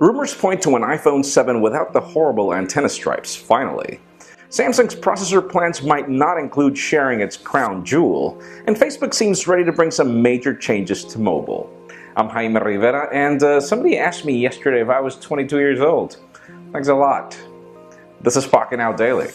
Rumors point to an iPhone 7 without the horrible antenna stripes, finally. Samsung's processor plans might not include sharing its crown jewel, and Facebook seems ready to bring some major changes to mobile. I'm Jaime Rivera, and somebody asked me yesterday if I was 22 years old. Thanks a lot. This is Pocketnow Daily.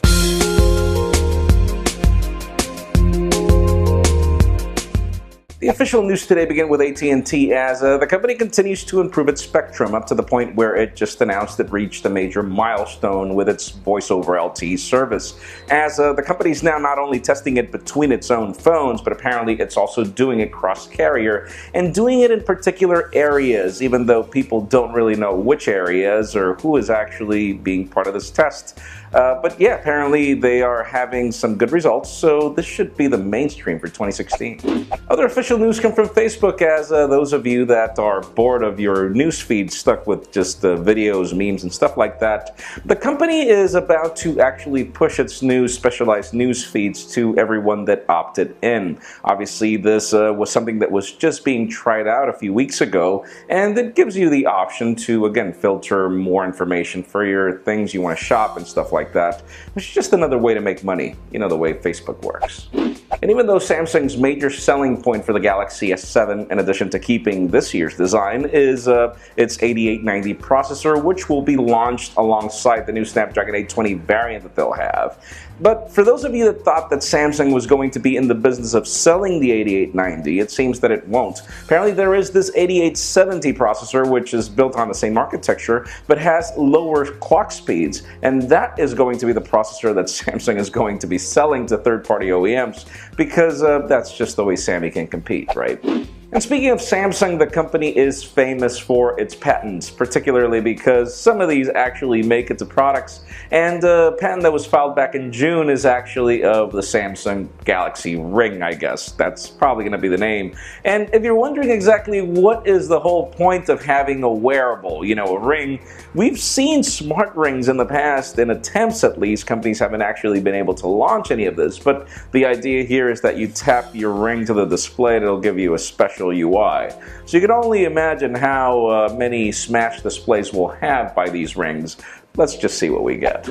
The official news today begin with AT&T as the company continues to improve its spectrum up to the point where it just announced it reached a major milestone with its voice over LTE service. As the company is now not only testing it between its own phones, but apparently it's also doing it cross-carrier and doing it in particular areas, even though people don't really know which areas or who is actually being part of this test. But yeah, apparently they are having some good results, so this should be the mainstream for 2016. Other official news come from Facebook as those of you that are bored of your newsfeed stuck with just videos, memes, and stuff like that, the company is about to actually push its new specialized news feeds to everyone that opted in. Obviously, this was something that was just being tried out a few weeks ago, and it gives you the option to, again, filter more information for your things you want to shop and stuff like that, which is just another way to make money, you know, the way Facebook works. And even though Samsung's major selling point for the Galaxy S7, in addition to keeping this year's design, is its 8890 processor, which will be launched alongside the new Snapdragon 820 variant that they'll have. But for those of you that thought that Samsung was going to be in the business of selling the 8890, it seems that it won't. Apparently there is this 8870 processor, which is built on the same architecture, but has lower clock speeds, and that is going to be the processor that Samsung is going to be selling to third-party OEMs, because that's just the way Sammy can compete, right? And speaking of Samsung, the company is famous for its patents, particularly because some of these actually make it to products. And a patent that was filed back in June is actually of the Samsung Galaxy Ring, I guess. That's probably going to be the name. And if you're wondering exactly what is the whole point of having a wearable, you know, a ring, we've seen smart rings in the past, in attempts at least. Companies haven't actually been able to launch any of this, but the idea here is that you tap your ring to the display and it'll give you a special UI. So you can only imagine how many smash displays we'll have by these rings. Let's just see what we get.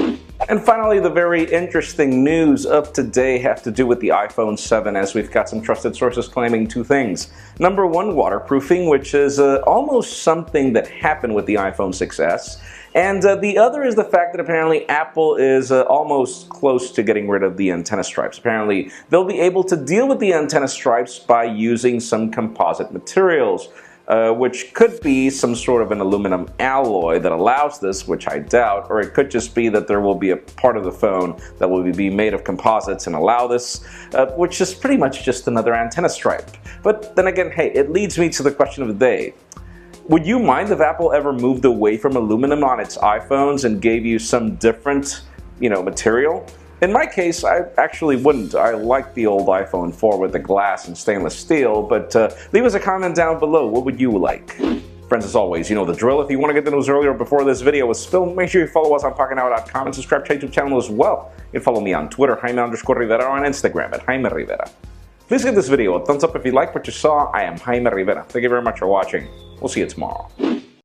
And finally, the very interesting news of today have to do with the iPhone 7, as we've got some trusted sources claiming two things. Number one, waterproofing, which is almost something that happened with the iPhone 6s. And the other is the fact that apparently Apple is almost close to getting rid of the antenna stripes. Apparently they'll be able to deal with the antenna stripes by using some composite materials, which could be some sort of an aluminum alloy that allows this, which I doubt, or it could just be that there will be a part of the phone that will be made of composites and allow this, which is pretty much just another antenna stripe. But then again, hey, it leads me to the question of the day. Would you mind if Apple ever moved away from aluminum on its iPhones and gave you some different, material? In my case, I actually wouldn't. I like the old iPhone 4 with the glass and stainless steel, but leave us a comment down below. What would you like? Friends, as always, you know the drill. If you want to get the news earlier before this video was filmed, make sure you follow us on Pocketnow.com and subscribe to our YouTube channel as well. You can follow me on Twitter, Jaime_Rivera, or on Instagram at Jaime Rivera. Please give this video a thumbs up if you like what you saw. I am Jaime Rivera. Thank you very much for watching. We'll see you tomorrow.